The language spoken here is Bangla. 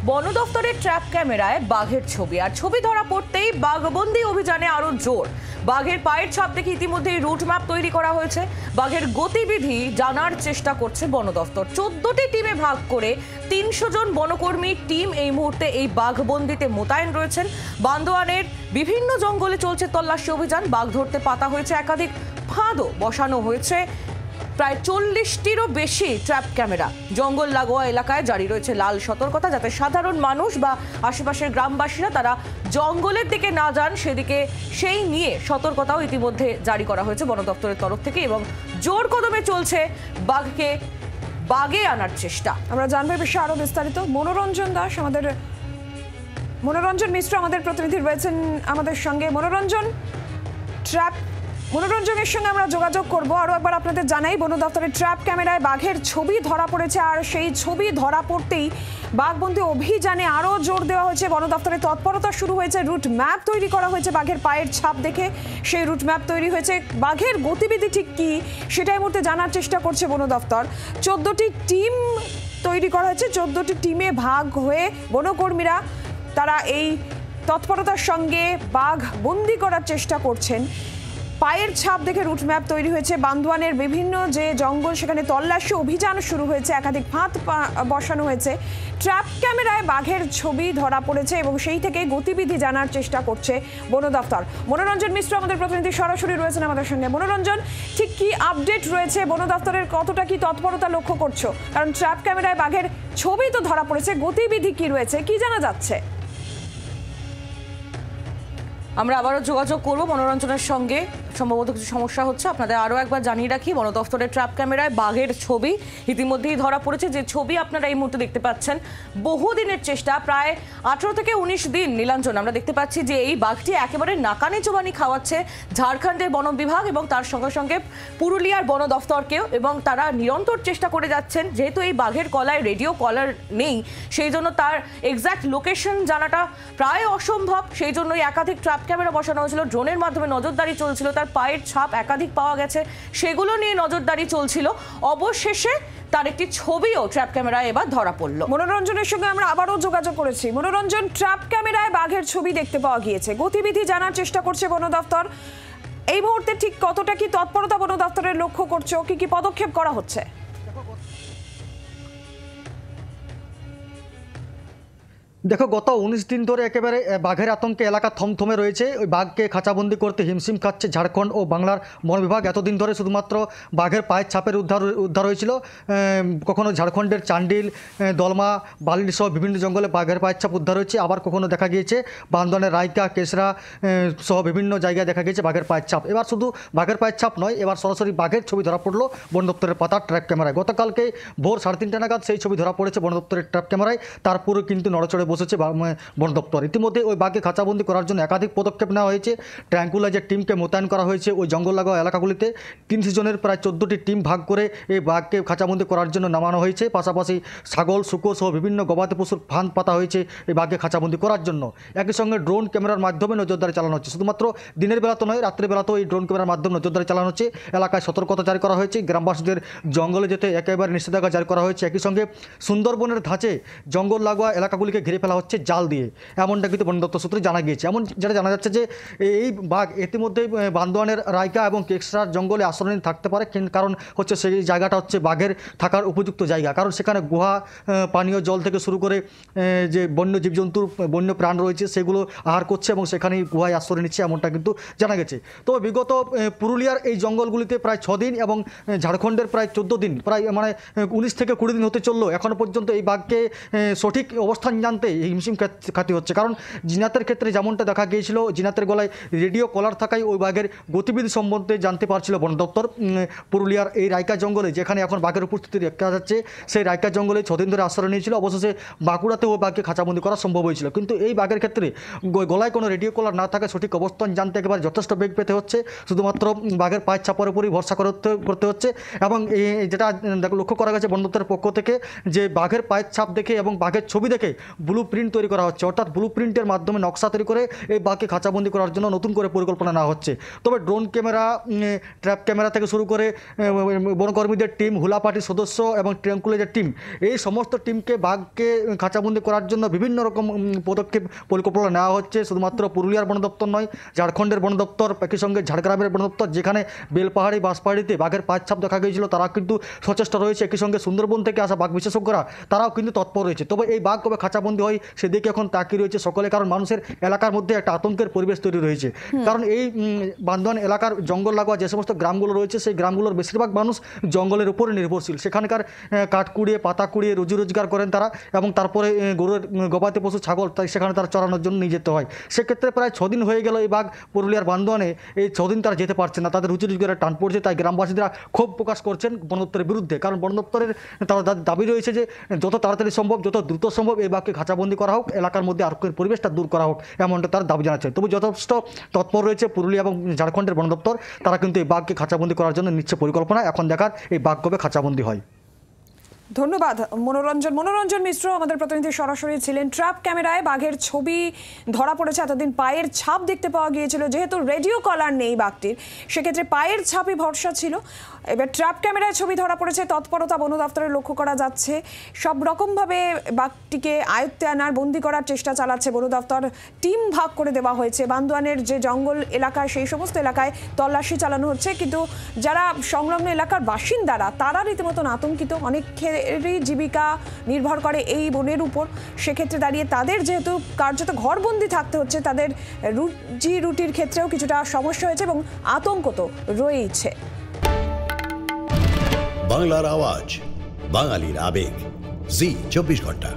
বন দফতরের ট্র্যাপ ক্যামেরায় বাঘের ছবি, আর ছবি ধরা পড়তেই বাঘবন্দি অভিযানে আরো জোর। বাঘের পায়ের ছাপ দেখে ইতিমধ্যেই রুট ম্যাপ তৈরি করা হয়েছে। বাঘের গতিবিধি জানার চেষ্টা করছে বন দফতর। 14টি টিমে ভাগ করে 300 জন বনকর্মী টিম এই মুহূর্তে এই বাঘবন্দিতে মোতায়েন রয়েছেন। বান্দোয়ানের বিভিন্ন জঙ্গলে চলছে তল্লাশি অভিযান। বাঘ ধরতে পাতা হয়েছে একাধিক ফাঁদও বসানো হয়েছে। প্রায় 40টিরও বেশি ট্র্যাপ ক্যামেরা। জঙ্গল লাগোয়া এলাকায় জারি রয়েছে লাল সতর্কতা, যাতে সাধারণ মানুষ বা আশেপাশের গ্রামবাসীরা তারা জঙ্গলের দিকে না যান, সেদিকে সেই নিয়ে সতর্কতাও ইতিমধ্যে জারি করা হয়েছে বন দপ্তরের তরফ থেকে, এবং জোর কদমে চলছে বাগে আনার চেষ্টা। আমরা জানবো বিষয়ে আরো বিস্তারিত। মনোরঞ্জন মিশ্র আমাদের প্রতিনিধি রয়েছেন আমাদের সঙ্গে। মনোরঞ্জনের সঙ্গে আমরা যোগাযোগ করব। আরও একবার আপনাদের জানাই, বন দপ্তরের ট্র্যাপ ক্যামেরায় বাঘের ছবি ধরা পড়েছে, আর সেই ছবি ধরা পড়তেই বাঘবন্দি অভিযানে আরও জোর দেওয়া হয়েছে। বন দপ্তরের তৎপরতা শুরু হয়েছে। রুট ম্যাপ তৈরি করা হয়েছে বাঘের পায়ের ছাপ দেখে, সেই রুট ম্যাপ তৈরি হয়েছে। বাঘের গতিবিধি ঠিক কী সেটাই মুহূর্তে জানার চেষ্টা করছে বন দপ্তর। 14টি টিম তৈরি করা হয়েছে। 14টি টিমে ভাগ হয়ে বনকর্মীরা তারা এই তৎপরতার সঙ্গে বাঘ বন্দি করার চেষ্টা করছেন। পায়ের ছাপ দেখে রুট ম্যাপ তৈরি হয়েছে। বান্দোয়ানের বিভিন্ন যে জঙ্গল, সেখানে তল্লাশি অভিযান শুরু হয়েছে। একাধিক ফাঁদ বসানো হয়েছে। ট্র্যাপ ক্যামেরায় বাঘের ছবি ধরা পড়েছে এবং সেই থেকে গতিবিধি জানার চেষ্টা করছে বন দপ্তর। মনোরঞ্জন মিশ্র আমাদের প্রতিনিধি সরাসরি রয়েছেন আমাদের সঙ্গে। মনোরঞ্জন, ঠিক কি আপডেট রয়েছে? বন দপ্তরের কতটা কি তৎপরতা লক্ষ্য করছো? কারণ ট্র্যাপ ক্যামেরায় বাঘের ছবি তো ধরা পড়েছে, গতিবিধি কি রয়েছে, কি জানা যাচ্ছে? আমরা আবারও যোগাযোগ করব মনোরঞ্জনের সঙ্গে। সম্ভবত কিছু সমস্যা হচ্ছে। আপনাদের আরও একবার জানিয়ে রাখি, বন দফতরের ট্র্যাপ ক্যামেরায় বাঘের ছবি ইতিমধ্যেই ধরা পড়েছে। যে ছবি আপনারা এই মুহূর্তে দেখতে পাচ্ছেন, বহুদিনের চেষ্টা, প্রায় 18 থেকে 19 দিন নীলাঞ্জন, আমরা দেখতে পাচ্ছি যে এই বাঘটি একেবারে নাকানি চোবানি খাওয়াচ্ছে ঝাড়খণ্ডের বন বিভাগ এবং তার সঙ্গে সঙ্গে পুরুলিয়ার বন দফতরকেও, এবং তারা নিরন্তর চেষ্টা করে যাচ্ছেন। যেহেতু এই বাঘের গলায় রেডিও কলার নেই, সেই জন্য তার এক্স্যাক্ট লোকেশন জানাটা প্রায় অসম্ভব। সেই জন্যই একাধিক ট্র্যাপ ক্যামেরা বসানো হয়েছিল, ড্রোনের মাধ্যমে নজরদারি চলছিল। তার পায়ের ছাপ একাধিক পাওয়া গেছে, সেগুলো নিয়ে নজরদারি চলছিল। অবশেষে তার একটি ছবিও ট্র্যাপ ক্যামেরায় এবার ধরা পড়ল। মনোরঞ্জনের সঙ্গে আমরা আবারও যোগাযোগ করেছি। মনোরঞ্জন, ট্র্যাপ ক্যামেরায় বাঘের ছবি দেখতে পাওয়া গিয়েছে, গতিবিধি জানার চেষ্টা করছে বন দপ্তর। এই মুহূর্তে ঠিক কতটা কি তৎপরতা বন দপ্তরের লক্ষ্য করছো? কি কি পদক্ষেপ করা হচ্ছে? দেখো, গত 19 দিন ধরে একেবারে বাঘের আতঙ্কে এলাকা থমথমে রয়েছে। ওই বাঘকে খাঁচাবন্দি করতে হিমশিম খাচ্ছে ঝাড়খণ্ড ও বাংলার বন বিভাগ। এতদিন ধরে শুধুমাত্র বাঘের পায়ের ছাপের উদ্ধার হয়েছিল। কখনো ঝাড়খণ্ডের চান্ডিল, দলমা, বালির সহ বিভিন্ন জঙ্গলে বাঘের পায়ের ছাপ উদ্ধার হয়েছে। আবার কখনো দেখা গিয়েছে বান্দোয়ানের রায়কা, কেশরা সহ বিভিন্ন জায়গায় দেখা গিয়েছে বাঘের পায়ের ছাপ। এবার শুধু বাঘের পায়ের ছাপ নয়, এবার সরাসরি বাঘের ছবি ধরা পড়লো বন দপ্তরের পাতার ট্র্যাপ ক্যামেরায়। গতকালকে ভোর 3:30 নাগাদ সেই ছবি ধরা পড়েছে বন দপ্তরের ট্র্যাপ ক্যামেরায়। তারপরে কিন্তু নড়চড়ে বসেছে বন দপ্তর। ইতিমধ্যে ওই বাঘকে খাঁচাবন্দি করার জন্য একাধিক পদক্ষেপ নেওয়া হয়েছে। ট্র্যাঙ্কুলাইজার টিমকে মোতায়েন করা হয়েছে ওই জঙ্গল লাগোয়া এলাকাগুলিতে। 300 জনের প্রায় 14টি টিম ভাগ করে এই বাঘকে খাঁচাবন্দি করার জন্য নামানো হয়েছে। পাশাপাশি ছাগল, শুকর সহ বিভিন্ন গবাদি পশুর ফাঁদ পাতা হয়েছে এই বাঘকে খাঁচাবন্দি করার জন্য। একই সঙ্গে ড্রোন ক্যামেরার মাধ্যমে নজরদারি চালানো হচ্ছে। শুধুমাত্র দিনের বেলা তো নয়, রাত্রের বেলাতেও এই ড্রোন ক্যামেরার মাধ্যমে নজরদারি চালানো হচ্ছে। এলাকায় সতর্কতা জারি করা হয়েছে। গ্রামবাসীদের জঙ্গলে যেতে একেবারে নিষেধাজ্ঞা জারি করা হয়েছে। একই সঙ্গে সুন্দরবনের ধাঁচে জঙ্গল লাগোয়া এলাকাগুলিকে ঘিরে ফেলা হচ্ছে জাল দিয়ে, এমনটা কিন্তু বন দপ্তর সূত্রে জানা গিয়েছে। এমন যেটা জানা যাচ্ছে যে এই বাঘ ইতিমধ্যেই বান্দোয়ানের রায়কা এবং কেকসরার জঙ্গলে আশ্রয় নিয়ে থাকতে পারে। কারণ হচ্ছে সেই জায়গাটা হচ্ছে বাঘের থাকার উপযুক্ত জায়গা। কারণ সেখানে গুহা, পানীয় জল থেকে শুরু করে যে বন্য জীবজন্তুর, বন্য প্রাণ রয়েছে, সেগুলো আহার করছে এবং সেখানেই গুহায় আশ্রয় নিচ্ছে, এমনটা কিন্তু জানা গেছে। তো বিগত পুরুলিয়ার এই জঙ্গলগুলিতে প্রায় 6 দিন এবং ঝাড়খণ্ডের প্রায় 14 দিন, প্রায় 19 থেকে 20 দিন হতে চললো। এখনও পর্যন্ত এই বাঘকে সঠিক অবস্থান জানতে হিমশিম খাতি হচ্ছে। কারণ জিনাতের ক্ষেত্রে যেমনটা দেখা গিয়েছিল, জিনাতের গলায় রেডিও কলার থাকায় ওই বাঘের গতিবিধি সম্বন্ধে জানতে পারছিল বন দপ্তর। পুরুলিয়ার এই রায়কা জঙ্গলে, যেখানে এখন বাঘের উপস্থিতি দেখা যাচ্ছে, সেই রায়কা জঙ্গলে 6 দিন ধরে আশ্রয় নিয়েছিল। অবশেষে বাঁকুড়াতে ওই বাঘকে খাঁচাবন্দি করা সম্ভব হয়েছিল। কিন্তু এই বাঘের ক্ষেত্রে গলায় কোনো রেডিও কলার না থাকায় সঠিক অবস্থান জানতে একেবারে যথেষ্ট বেগ পেতে হচ্ছে। শুধুমাত্র বাঘের পায়ের ছাপের উপরই ভরসা করতে হচ্ছে। এবং যেটা লক্ষ্য করা গেছে বন দপ্তরের পক্ষ থেকে, যে বাঘের পায়ের ছাপ দেখে এবং বাঘের ছবি দেখে ব্লু ব্লু প্রিন্ট তৈরি করা হচ্ছে, অর্থাৎ ব্লু প্রিন্টের মাধ্যমে নকশা তৈরি করে এই বাঘকে খাঁচাবন্দি করার জন্য নতুন করে পরিকল্পনা নেওয়া হচ্ছে। তবে ড্রোন ক্যামেরা, ট্র্যাপ ক্যামেরা থেকে শুরু করে বনকর্মীদের টিম, হুলা পার্টির সদস্য এবং ট্র্যাঙ্কুলাইজার টিম, এই সমস্ত টিমকে বাঘকে খাঁচাবন্দি করার জন্য বিভিন্ন রকম পদক্ষেপ পরিকল্পনা নেওয়া হচ্ছে। শুধুমাত্র পুরুলিয়ার বন দপ্তর নয়, ঝাড়খণ্ডের বন দপ্তর, একই সঙ্গে ঝাড়গ্রামের বন দপ্তর, যেখানে বেলপাহাড়ি বাঁশপাহাড়িতে বাঘের পায়ের ছাপ দেখা গিয়েছিল, তারা কিন্তু সচেষ্ট রয়েছে। একই সঙ্গে সুন্দরবন থেকে আসা বাঘ বিশেষজ্ঞরা তারাও কিন্তু তৎপর রয়েছে। তবে এই বাঘ কবে খাঁচাবন্দি হয় সেদিকে এখন তাকিয়ে রয়েছে সকলে, কারণ মানুষের এলাকার মধ্যে একটা আতঙ্কের পরিবেশ তৈরি রয়েছে। কারণ এই বান্দোয়ান এলাকার জঙ্গল লাগোয়া যে সমস্ত গ্রামগুলো রয়েছে, সেই গ্রামগুলোর বেশিরভাগ মানুষ জঙ্গলের উপরে নির্ভরশীল। সেখানকার কাঠ কুড়িয়ে, পাতা কুড়িয়ে রুজি রোজগার করেন তারা, এবং তারপরে গরুর, গবাদি পশু, ছাগল, তাই সেখানে তারা চড়ানোর জন্য নিয়ে যেতে হয়। সেক্ষেত্রে প্রায় 6 দিন হয়ে গেল এই বাঘ পুরুলিয়ার বান্দোয়ানে, এই 6 দিন তারা যেতে পারছে না, তাদের রুজি রোজগারের টান পড়ছে। তাই গ্রামবাসীরা ক্ষোভ প্রকাশ করছেন বন দপ্তরের বিরুদ্ধে, কারণ বন দপ্তরের তারা দাবি রয়েছে যে যত তাড়াতাড়ি সম্ভব, যত দ্রুত সম্ভব এই বাঘকে খাঁচাবন্দি করা হোক, এলাকার মধ্যে আতঙ্কের পরিবেশটা দূর করা হোক, এমনটা তার দাবি জানাচ্ছে। তবু যথেষ্ট তৎপর রয়েছে পুরুলিয়া এবং ঝাড়খণ্ডের বন দপ্তর, তারা কিন্তু এই বাঘকে খাঁচাবন্দি করার জন্য নিচ্ছে পরিকল্পনা। এখন দেখার এই বাঘ কবে খাঁচাবন্দি হয়। ধন্যবাদ মনোরঞ্জন মিশ্র, আমাদের প্রতিনিধি সরাসরি ছিলেন। ট্র্যাপ ক্যামেরায় বাঘের ছবি ধরা পড়েছে। এতদিন পায়ের ছাপ দেখতে পাওয়া গিয়েছিল, যেহেতু রেডিও কলার নেই বাঘটির, সেক্ষেত্রে পায়ের ছাপই ভরসা ছিল। এবার ট্র্যাপ ক্যামেরায় ছবি ধরা পড়েছে, তৎপরতা বন দপ্তরের লক্ষ্য করা যাচ্ছে। সব রকমভাবে বাঘটিকে আয়ত্তে আনার, বন্দি করার চেষ্টা চালাচ্ছে বন দপ্তর। টিম ভাগ করে দেওয়া হয়েছে, বান্দোয়ানের যে জঙ্গল এলাকায় সেই সমস্ত এলাকায় তল্লাশি চালানো হচ্ছে। কিন্তু যারা সংলগ্ন এলাকার বাসিন্দারা, তারা রীতিমতন আতঙ্কিত। অনেকেরই জীবিকা নির্ভর করে এই বনের উপর। সেক্ষেত্রে দাঁড়িয়ে তাদের যেহেতু কার্যত ঘরবন্দি থাকতে হচ্ছে, তাদের রুজি রুটির ক্ষেত্রেও কিছুটা সমস্যা হয়েছে এবং আতঙ্ক তো রয়েইছে। বাংলার আওয়াজ, বাঙালির আবেগ, জি 24 ঘন্টা।